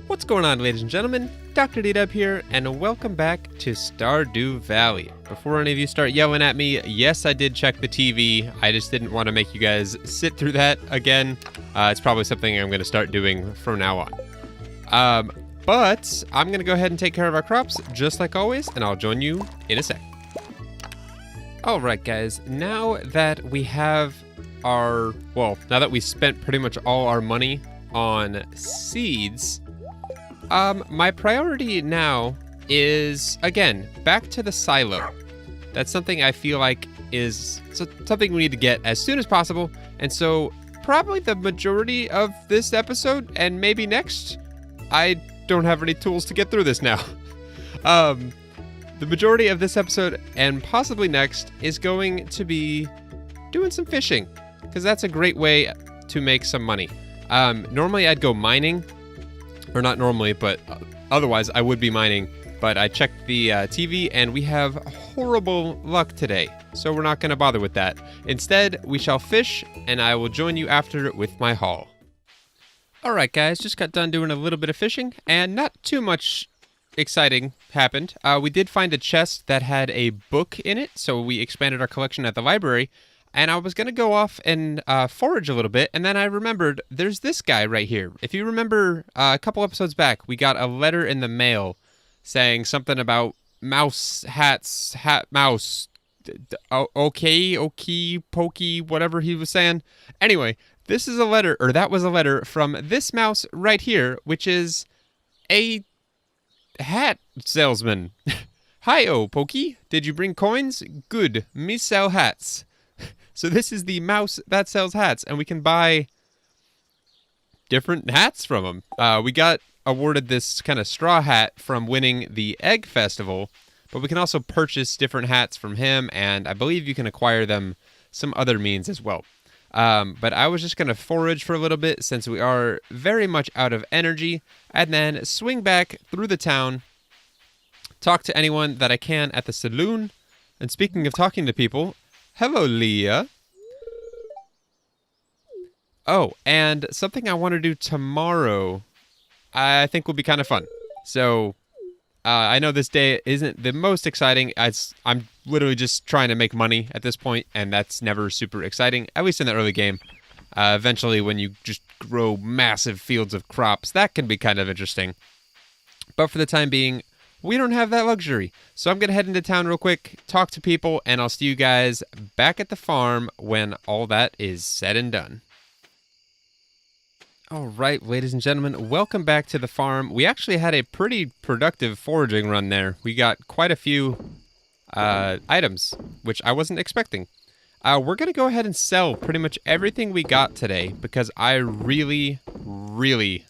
What's going on, ladies and gentlemen? Dr.DDub here, and welcome back to Stardew Valley. Before any of you start yelling at me, yes, I did check the TV. I just didn't want to make you guys sit through that again. It's probably something I'm going to start doing from now on. But I'm going to go ahead and take care of our crops, just like always, and I'll join you in a sec. Alright guys, now that we have now that we spent pretty much all our money on seeds, my priority now is, again, back to the silo. That's something I feel like is something we need to get as soon as possible, and so probably the majority of this episode, and maybe next, I don't have any tools to get through this now. The majority of this episode, and possibly next, is going to be doing some fishing, because that's a great way to make some money. Normally I'd go mining, or not normally, but otherwise I would be mining, but I checked the TV and we have horrible luck today, so we're not going to bother with that. Instead, we shall fish, and I will join you after with my haul. Alright guys, just got done doing a little bit of fishing, and not too much exciting happened. We did find a chest that had a book in it, so we expanded our collection at the library. And I was going to go off and forage a little bit, and then I remembered there's this guy right here. If you remember a couple episodes back, we got a letter in the mail saying something about mouse, mouse, okay, pokey, whatever he was saying. Anyway, this is a letter, or that was a letter from this mouse right here, which is a hat salesman. Hi-oh, Pokey. Did you bring coins? Good. Me sell hats. So this is the mouse that sells hats, and we can buy different hats from him. We got awarded this kind of straw hat from winning the Egg Festival, but we can also purchase different hats from him, and I believe you can acquire them some other means as well. But I was just going to forage for a little bit since we are very much out of energy, and then swing back through the town, talk to anyone that I can at the saloon. And speaking of talking to people, hello, Leah. Oh, and something I want to do tomorrow I think will be kind of fun. So, I know this day isn't the most exciting, as I'm literally just trying to make money at this point, and that's never super exciting, at least in the early game. Eventually, when you just grow massive fields of crops, that can be kind of interesting. But for the time being, we don't have that luxury. So I'm going to head into town real quick, talk to people, and I'll see you guys back at the farm when all that is said and done. All right, ladies and gentlemen, welcome back to the farm. We actually had a pretty productive foraging run there. We got quite a few items, which I wasn't expecting. We're going to go ahead and sell pretty much everything we got today because I really, really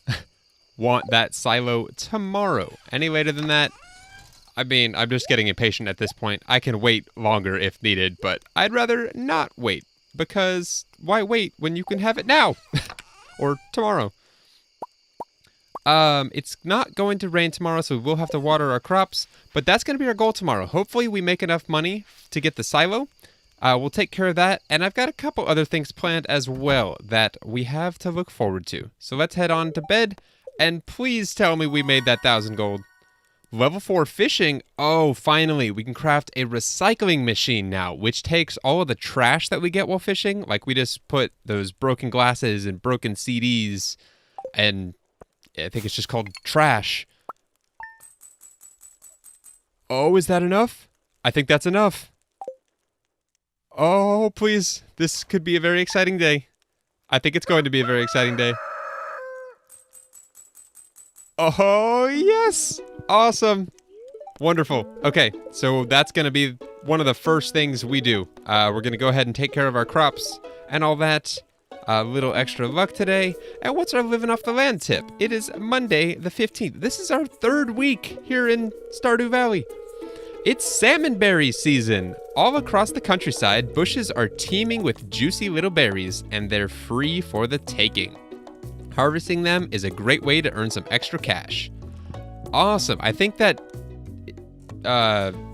want that silo tomorrow. Any later than that, I mean, I'm just getting impatient at this point. I can wait longer if needed, but I'd rather not wait, because why wait when you can have it now? Or tomorrow. It's not going to rain tomorrow, so we will have to water our crops, but that's going to be our goal tomorrow. Hopefully we make enough money to get the silo. We'll take care of that, and I've got a couple other things planned as well that we have to look forward to. So let's head on to bed, and please tell me we made that 1,000 gold. Level 4 fishing. Oh, finally, we can craft a recycling machine now, which takes all of the trash that we get while fishing. Like, we just put those broken glasses and broken CDs, and I think it's just called trash. Oh, is that enough? I think that's enough. Oh, please. This could be a very exciting day. I think it's going to be a very exciting day. Oh, yes! Awesome. Wonderful. Okay, so that's going to be one of the first things we do. We're going to go ahead and take care of our crops and all that. A little extra luck today. And what's our living off the land tip? It is Monday the 15th. This is our third week here in Stardew Valley. It's salmonberry season. All across the countryside, bushes are teeming with juicy little berries, and they're free for the taking. Harvesting them is a great way to earn some extra cash. Awesome. I think that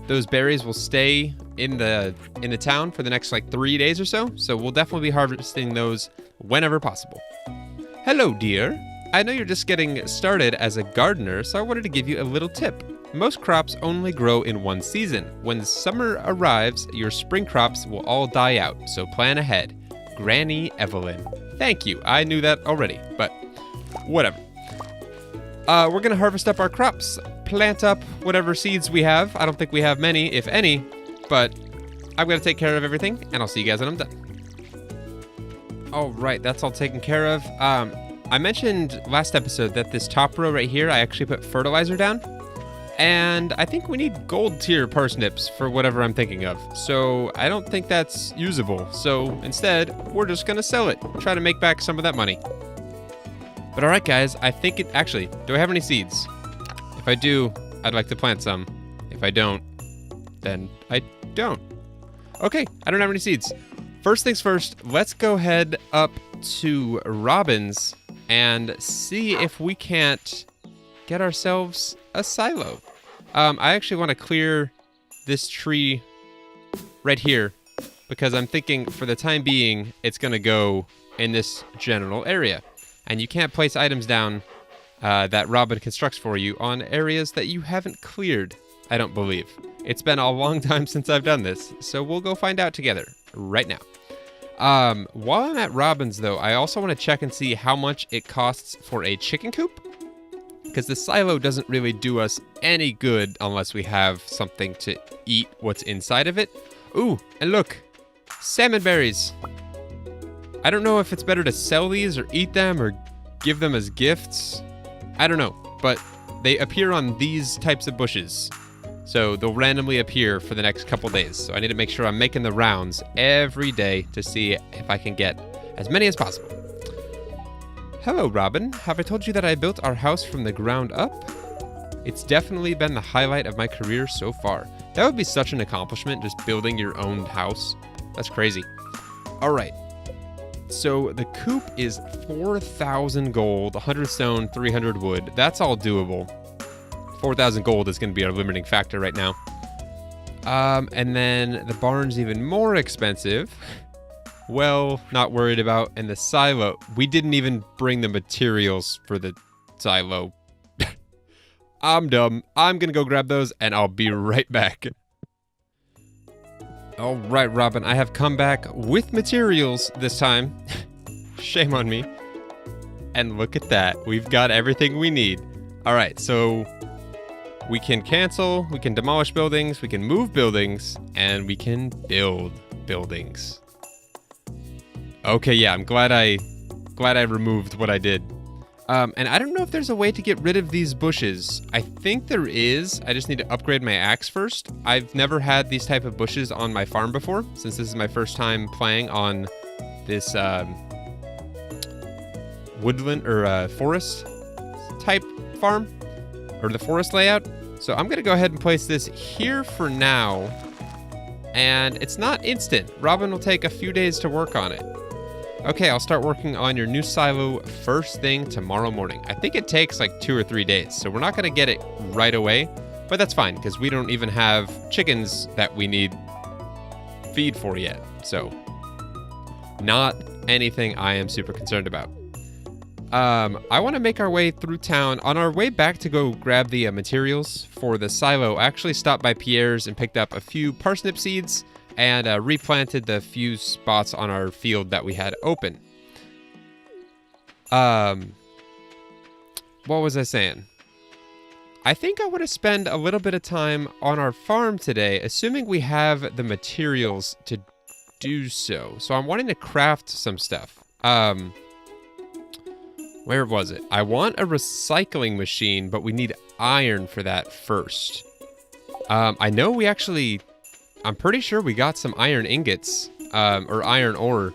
those berries will stay in the town for the next like 3 days or so. So we'll definitely be harvesting those whenever possible. Hello, dear. I know you're just getting started as a gardener, so I wanted to give you a little tip. Most crops only grow in one season. When summer arrives, your spring crops will all die out, so plan ahead. Granny Evelyn. Thank you. I knew that already, but whatever. We're gonna harvest up our crops, plant up whatever seeds we have. I don't think we have many, if any, but I'm gonna take care of everything, and I'll see you guys when I'm done. All right, that's all taken care of. I mentioned last episode that this top row right here, I actually put fertilizer down. And I think we need gold tier parsnips for whatever I'm thinking of. So I don't think that's usable. So instead, we're just gonna sell it. Try to make back some of that money. But all right, guys, I think it actually, do I have any seeds? If I do, I'd like to plant some. If I don't, then I don't. Okay, I don't have any seeds. First things first, let's go ahead up to Robin's and see if we can't get ourselves a silo. I actually want to clear this tree right here because I'm thinking for the time being, it's going to go in this general area. And you can't place items down that Robin constructs for you on areas that you haven't cleared, I don't believe. It's been a long time since I've done this, so we'll go find out together right now. While I'm at Robin's, though, I also want to check and see how much it costs for a chicken coop. Because the silo doesn't really do us any good unless we have something to eat what's inside of it. Ooh, and look, salmon berries. I don't know if it's better to sell these or eat them or give them as gifts. I don't know, but they appear on these types of bushes. So they'll randomly appear for the next couple days. So I need to make sure I'm making the rounds every day to see if I can get as many as possible. Hello, Robin. Have I told you that I built our house from the ground up? It's definitely been the highlight of my career so far. That would be such an accomplishment, just building your own house. That's crazy. All right. So the coop is 4,000 gold, 100 stone, 300 wood. That's all doable. 4,000 gold is going to be our limiting factor right now. And then the barn's even more expensive. Well, not worried about. And the silo, we didn't even bring the materials for the silo. I'm dumb. I'm gonna go grab those and I'll be right back. All right, Robin, I have come back with materials this time. Shame on me. And look at that. We've got everything we need. All right, so we can cancel, we can demolish buildings, we can move buildings, and we can build buildings. Okay, yeah, I'm glad I removed what I did. And I don't know if there's a way to get rid of these bushes. I think there is. I just need to upgrade my axe first. I've never had these type of bushes on my farm before, since this is my first time playing on this woodland or forest type farm, or the forest layout. So I'm gonna go ahead and place this here for now. And it's not instant. Robin will take a few days to work on it. Okay, I'll start working on your new silo first thing tomorrow morning. I think it takes like 2 or 3 days, so we're not gonna get it right away, but that's fine because we don't even have chickens that we need feed for yet. So not anything I am super concerned about. I want to make our way through town. On our way back to go grab the materials for the silo, I actually stopped by Pierre's and picked up a few parsnip seeds and replanted the few spots on our field that we had open. What was I saying? I think I want to spend a little bit of time on our farm today, assuming we have the materials to do so. So I'm wanting to craft some stuff. Where was it? I want a recycling machine, but we need iron for that first. I know we actually... I'm pretty sure we got some iron ingots, or iron ore,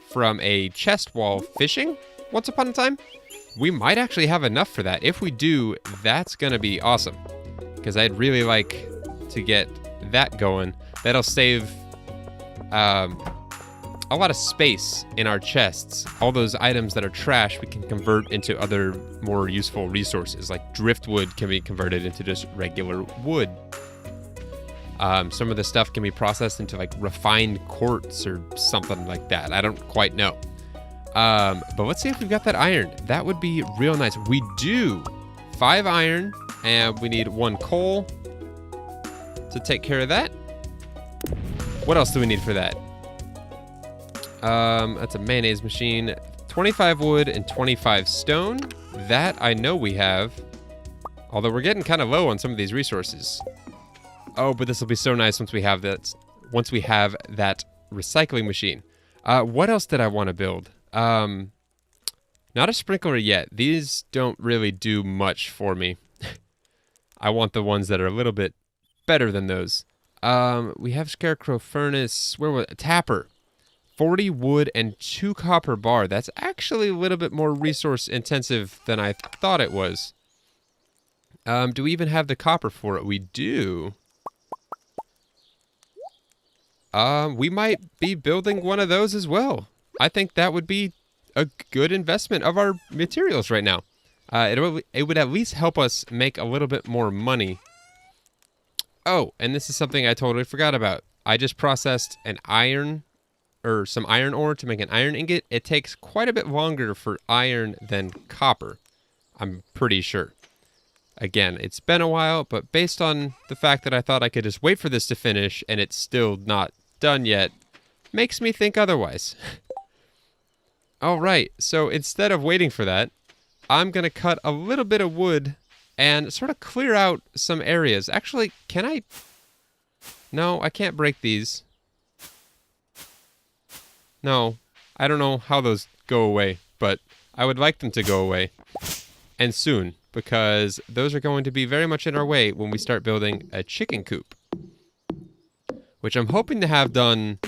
from a chest while fishing once upon a time. We might actually have enough for that. If we do, that's gonna be awesome. Because I'd really like to get that going. That'll save a lot of space in our chests. All those items that are trash, we can convert into other more useful resources. Like driftwood can be converted into just regular wood. Some of the stuff can be processed into like refined quartz or something like that. I don't quite know. But let's see if we've got that iron. That would be real nice. We do. 5 iron, and we need 1 coal to take care of that. What else do we need for that? That's a mayonnaise machine. 25 wood and 25 stone. That I know we have. Although we're getting kind of low on some of these resources. Oh, but this will be so nice once we have that. Once we have that recycling machine. What else did I want to build? Not a sprinkler yet. These don't really do much for me. I want the ones that are a little bit better than those. We have scarecrow furnace. Where was it? Tapper. 40 wood and 2 copper bar. That's actually a little bit more resource intensive than I thought it was. Do we even have the copper for it? We do. We might be building one of those as well. I think that would be a good investment of our materials right now. It would at least help us make a little bit more money. Oh, and this is something I totally forgot about. I just processed an iron, or some iron ore to make an iron ingot. It takes quite a bit longer for iron than copper. I'm pretty sure. Again, it's been a while, but based on the fact that I thought I could just wait for this to finish and it's still not done yet, makes me think otherwise. All right, so instead of waiting for that, I'm going to cut a little bit of wood and sort of clear out some areas. Actually, can I? No, I can't break these. No, I don't know how those go away, but I would like them to go away. And soon, because those are going to be very much in our way when we start building a chicken coop. Which I'm hoping to have done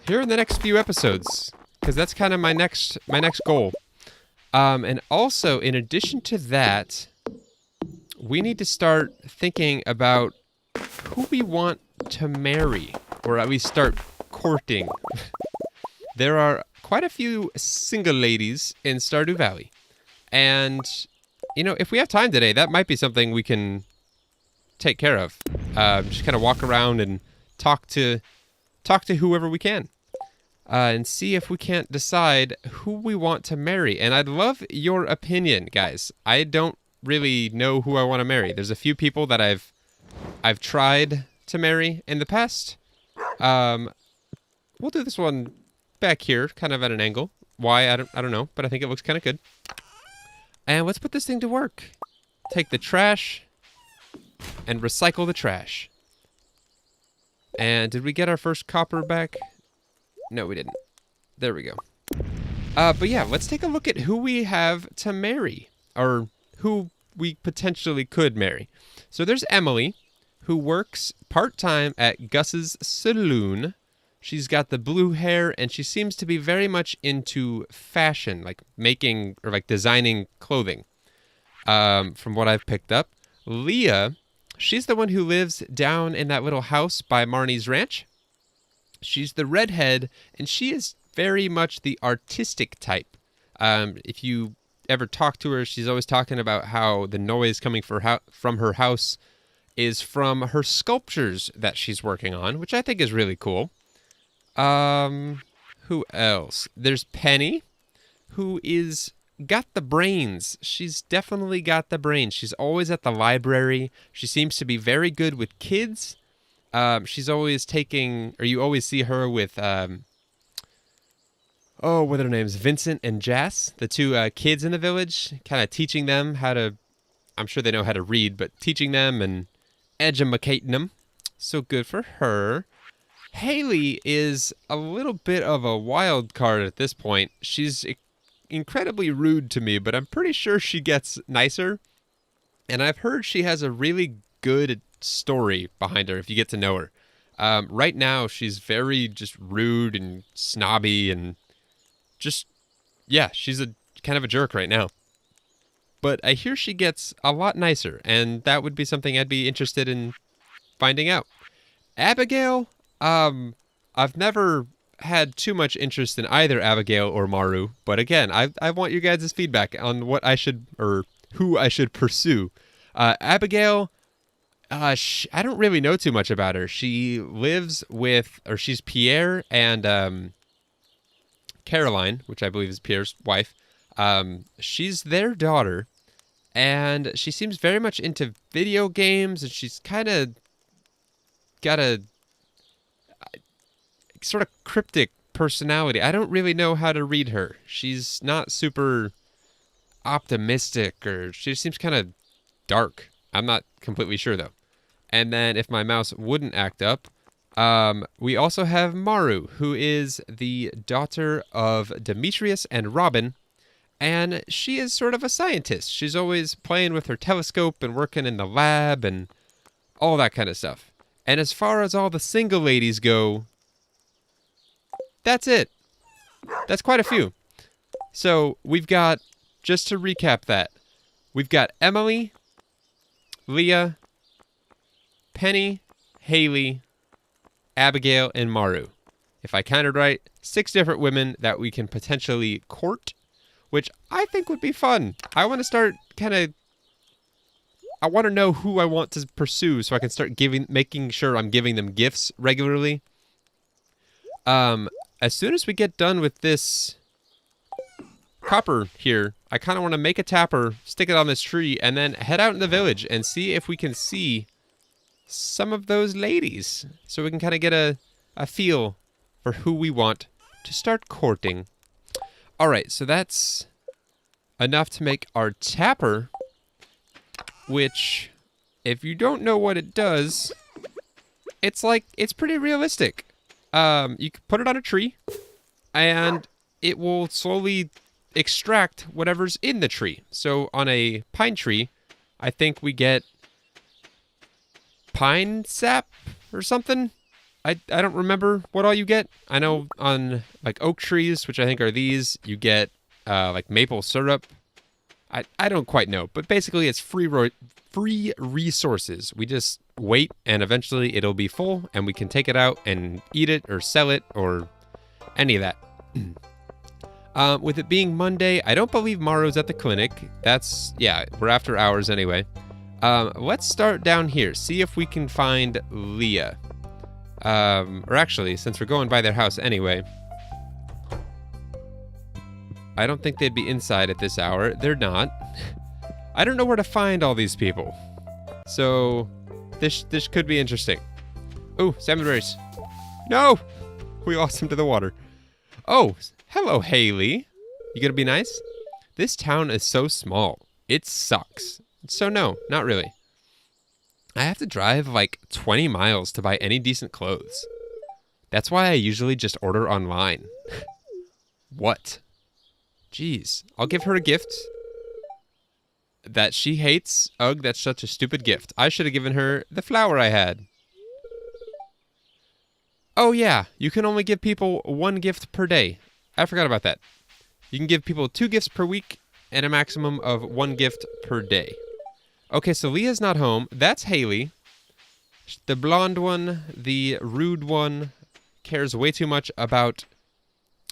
here in the next few episodes. Because that's kind of my next goal. And also, in addition to that, we need to start thinking about who we want to marry. Or at least start courting. There are quite a few single ladies in Stardew Valley. And, you know, if we have time today, that might be something we can take care of. Just kind of walk around and talk to whoever we can. And see if we can't decide who we want to marry. And I'd love your opinion, guys. I don't really know who I want to marry. There's a few people that I've tried to marry in the past. We'll do this one back here, kind of at an angle. Why, I don't know, but I think it looks kind of good. And let's put this thing to work. Take the trash and recycle the trash. And did we get our first copper back? No, we didn't. There we go. But yeah, let's take a look at who we have to marry. Or who we potentially could marry. So there's Emily, who works part-time at Gus's Saloon. She's got the blue hair, and she seems to be very much into fashion, like making or like designing clothing, from what I've picked up. Leah, she's the one who lives down in that little house by Marnie's ranch. She's the redhead, and she is very much the artistic type. If you ever talk to her, she's always talking about how the noise coming from her house is from her sculptures that she's working on, which I think is really cool. Who else? There's Penny, who is got the brains. She's definitely got the brains. She's always at the library. She seems to be very good with kids. She's always taking, or you always see her with, what are their names? Vincent and Jas, the two kids in the village, kind of teaching them how to, I'm sure they know how to read, but teaching them and educating them. So good for her. Haley is a little bit of a wild card at this point. She's incredibly rude to me, but I'm pretty sure she gets nicer. And I've heard she has a really good story behind her if you get to know her. Right now, she's very just rude and snobby and just, yeah, she's a kind of a jerk right now. But I hear she gets a lot nicer, and that would be something I'd be interested in finding out. Abigail, I've never had too much interest in either Abigail or Maru, but again, I want you guys' feedback on what I should, or who I should pursue. Abigail, I don't really know too much about her. She lives with, or she's Pierre and Caroline, which I believe is Pierre's wife. She's their daughter, and she seems very much into video games, and she's kind of got a sort of cryptic personality. I don't really know how to read her. She's not super optimistic, or she seems kind of dark. I'm not completely sure, though. And then if my mouse wouldn't act up, we also have Maru, who is the daughter of Demetrius and Robin, and she is sort of a scientist. She's always playing with her telescope and working in the lab and all that kind of stuff. And as far as all the single ladies go, that's it. That's quite a few. So we've got, just to recap that, we've got Emily, Leah, Penny, Haley, Abigail, and Maru. If I counted right, 6 different women that we can potentially court, which I think would be fun. I want to start I want to know who I want to pursue so I can start making sure I'm giving them gifts regularly. As soon as we get done with this copper here, I kind of want to make a tapper, stick it on this tree, and then head out in the village and see if we can see some of those ladies, so we can kind of get a feel for who we want to start courting. All right, so that's enough to make our tapper, which, if you don't know what it does, it's pretty realistic. You can put it on a tree, and it will slowly extract whatever's in the tree. So on a pine tree, I think we get pine sap or something. I don't remember what all you get. I know on like oak trees, which I think are these, you get like maple syrup. I don't quite know, but basically it's free resources. We just wait, and eventually it'll be full, and we can take it out and eat it or sell it or any of that. With it being Monday, I don't believe Maru's at the clinic. Yeah, we're after hours anyway. Let's start down here, see if we can find Leah. Or actually, since we're going by their house anyway, I don't think they'd be inside at this hour. They're not. I don't know where to find all these people. So, this could be interesting. Oh, salmon berries. No! We lost him to the water. Oh, hello, Haley. You gonna be nice? This town is so small. It sucks. So no, not really. I have to drive like 20 miles to buy any decent clothes. That's why I usually just order online. What? Jeez. I'll give her a gift that she hates. Ugh, that's such a stupid gift. I should have given her the flower I had. Oh yeah, you can only give people 1 gift per day. I forgot about that. You can give people 2 gifts per week and a maximum of 1 gift per day. Okay, so Leah's not home. That's Haley. The blonde one, the rude one, cares way too much about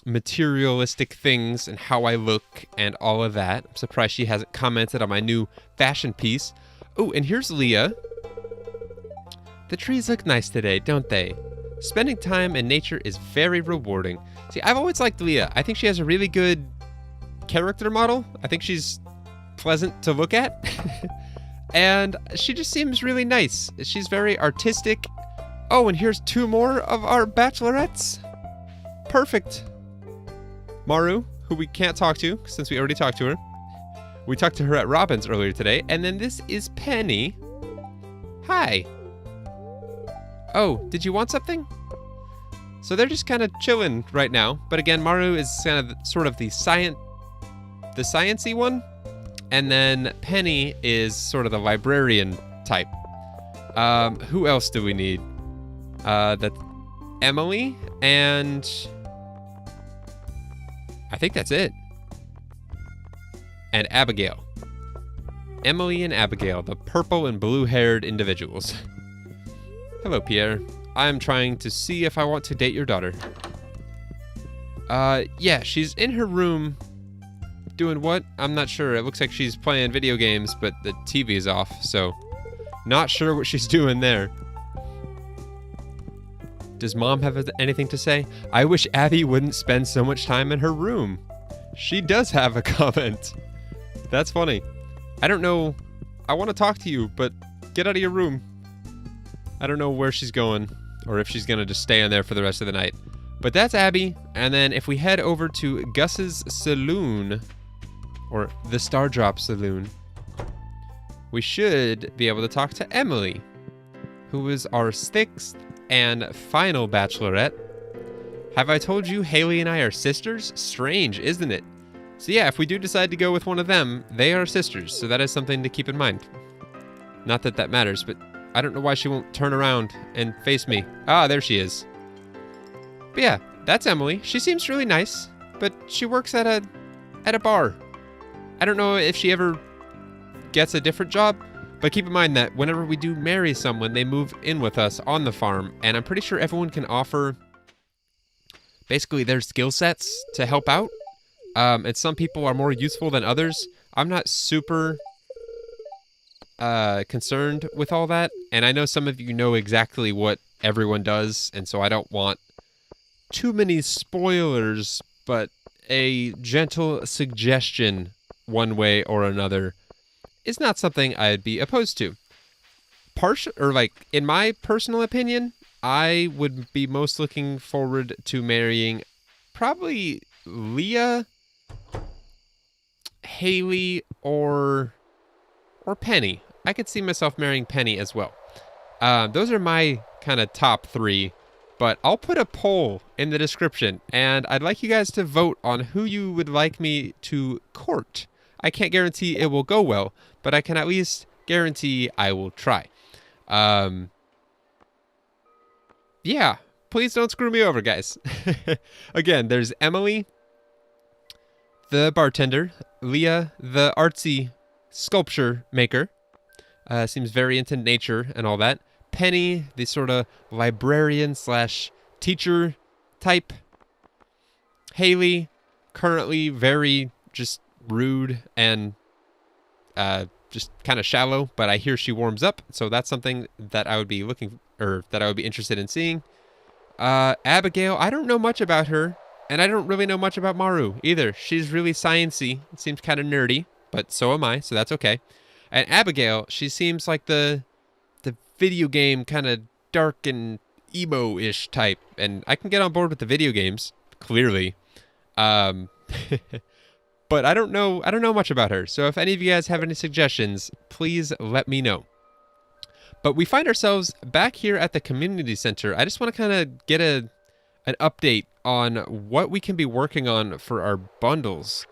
materialistic things and how I look and all of that. I'm surprised she hasn't commented on my new fashion piece. Oh, and here's Leah. The trees look nice today, don't they? Spending time in nature is very rewarding. See, I've always liked Leah. I think she has a really good character model. I think she's pleasant to look at. And she just seems really nice. She's very artistic. Oh, and here's 2 more of our bachelorettes. Perfect. Maru, who we can't talk to since we already talked to her. We talked to her at Robin's earlier today. And then this is Penny. Hi. Oh, did you want something? So they're just kind of chilling right now. But again, Maru is kind of sort of the sciencey one. And then Penny is sort of the librarian type. Who else do we need? That's Emily, and I think that's it. And Abigail. Emily and Abigail, the purple and blue-haired individuals. Hello, Pierre. I'm trying to see if I want to date your daughter. Yeah, she's in her room. Doing what? I'm not sure. It looks like she's playing video games, but the TV is off, so not sure what she's doing there. Does Mom have anything to say? I wish Abby wouldn't spend so much time in her room. She does have a comment. That's funny. I don't know. I want to talk to you, but get out of your room. I don't know where she's going, or if she's going to just stay in there for the rest of the night. But that's Abby. And then if we head over to Gus's saloon, or the Stardrop Saloon, we should be able to talk to Emily, who is our 6th and final bachelorette. Have I told you Haley and I are sisters? Strange, isn't it? So yeah, if we do decide to go with one of them, they are sisters, so that is something to keep in mind. Not that that matters, but I don't know why she won't turn around and face me. Ah, there she is. But yeah, that's Emily. She seems really nice, but she works at a bar. I don't know if she ever gets a different job, but keep in mind that whenever we do marry someone, they move in with us on the farm, and I'm pretty sure everyone can offer basically their skill sets to help out. And some people are more useful than others. I'm not super concerned with all that, and I know some of you know exactly what everyone does, and so I don't want too many spoilers, but a gentle suggestion one way or another is not something I'd be opposed to. In my personal opinion, I would be most looking forward to marrying probably Leah, Haley, or Penny. I could see myself marrying Penny as well. Those are my kind of top 3, but I'll put a poll in the description, and I'd like you guys to vote on who you would like me to court. I can't guarantee it will go well, but I can at least guarantee I will try. Yeah, please don't screw me over, guys. Again, there's Emily, the bartender, Leah, the artsy sculpture maker. Seems very into nature and all that. Penny, the sort of librarian / teacher type. Haley, currently very just rude and just kind of shallow, but I hear she warms up, so that's something that I would be interested in seeing. Abigail, I don't know much about her, and I don't really know much about Maru either. She's really sciencey. It seems kind of nerdy, but so am I, so that's okay. And Abigail, she seems like the video game kind of dark and emo-ish type, and I can get on board with the video games, clearly. But I don't know much about her, so if any of you guys have any suggestions, please let me know. But we find ourselves back here at the community center. I just want to kind of get an update on what we can be working on for our bundles.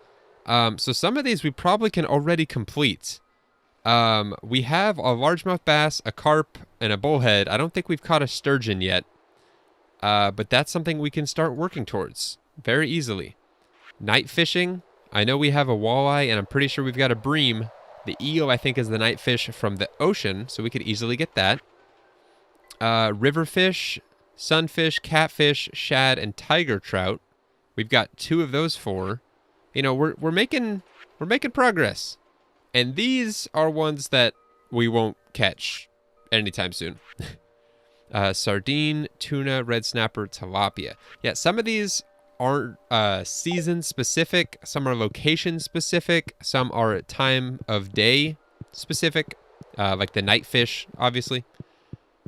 So some of these we probably can already complete. We have a largemouth bass, a carp, and a bullhead. I don't think we've caught a sturgeon yet, but that's something we can start working towards very easily. Night fishing. I know we have a walleye, and I'm pretty sure we've got a bream. The eel, I think, is the night fish from the ocean, so we could easily get that. River fish, sunfish, catfish, shad, and tiger trout. We've got 2 of those 4. You know, we're making progress. And these are ones that we won't catch anytime soon. Sardine, tuna, red snapper, tilapia. Yeah, some of these aren't season specific, some are location specific, some are time of day specific, like the night fish, obviously.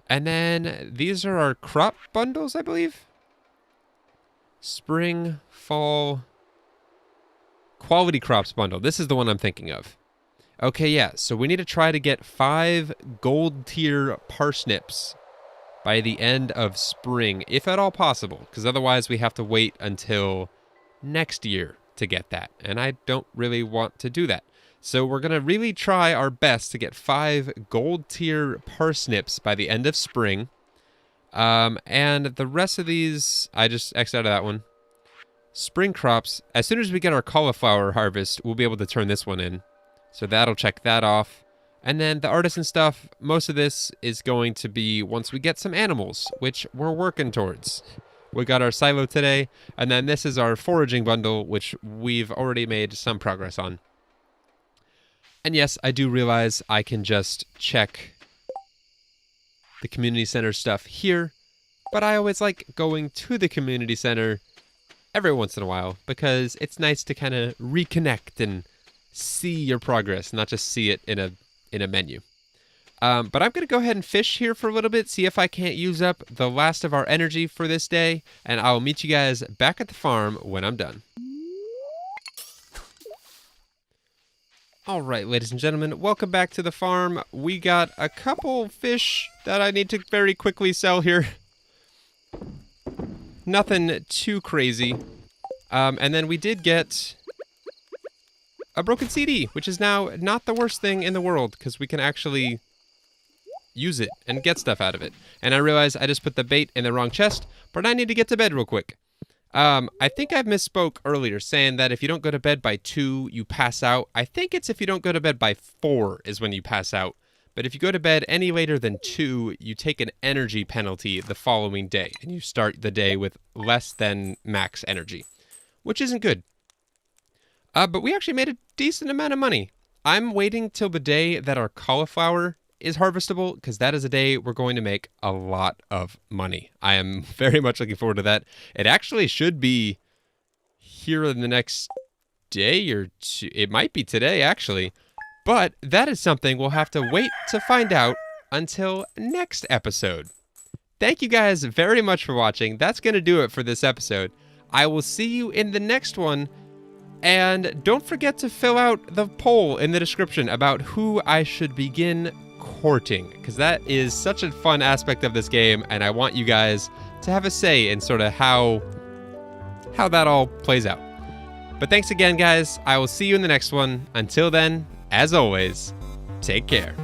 And then these are our crop bundles, I believe. Spring, fall, quality crops bundle. This is the one I'm thinking of. Okay, yeah, so we need to try to get 5 gold tier parsnips by the end of spring, if at all possible, because otherwise we have to wait until next year to get that, and I don't really want to do that. So we're going to really try our best to get 5 gold tier parsnips by the end of spring, and the rest of these, I just X'd out of that one. Spring crops, as soon as we get our cauliflower harvest, we'll be able to turn this one in, so that'll check that off. And then the artisan stuff, most of this is going to be once we get some animals, which we're working towards. We got our silo today, and then this is our foraging bundle, which we've already made some progress on. And yes, I do realize I can just check the community center stuff here, but I always like going to the community center every once in a while because it's nice to kind of reconnect and see your progress, not just see it in a menu. But I'm going to go ahead and fish here for a little bit, see if I can't use up the last of our energy for this day, and I'll meet you guys back at the farm when I'm done. All right, ladies and gentlemen, welcome back to the farm. We got a couple fish that I need to very quickly sell here. Nothing too crazy. And then we did get a broken CD, which is now not the worst thing in the world because we can actually use it and get stuff out of it. And I realize I just put the bait in the wrong chest, but I need to get to bed real quick. I think I misspoke earlier saying that if you don't go to bed by 2, you pass out. I think it's if you don't go to bed by 4 is when you pass out. But if you go to bed any later than 2, you take an energy penalty the following day, and you start the day with less than max energy, which isn't good. But we actually made a decent amount of money. I'm waiting till the day that our cauliflower is harvestable, because that is a day we're going to make a lot of money. I am very much looking forward to that. It actually should be here in the next day or two. It might be today, actually. But that is something we'll have to wait to find out until next episode. Thank you guys very much for watching. That's going to do it for this episode. I will see you in the next one. And don't forget to fill out the poll in the description about who I should begin courting, because that is such a fun aspect of this game, and I want you guys to have a say in sort of how that all plays out. But thanks again, guys. I will see you in the next one. Until then, as always, take care.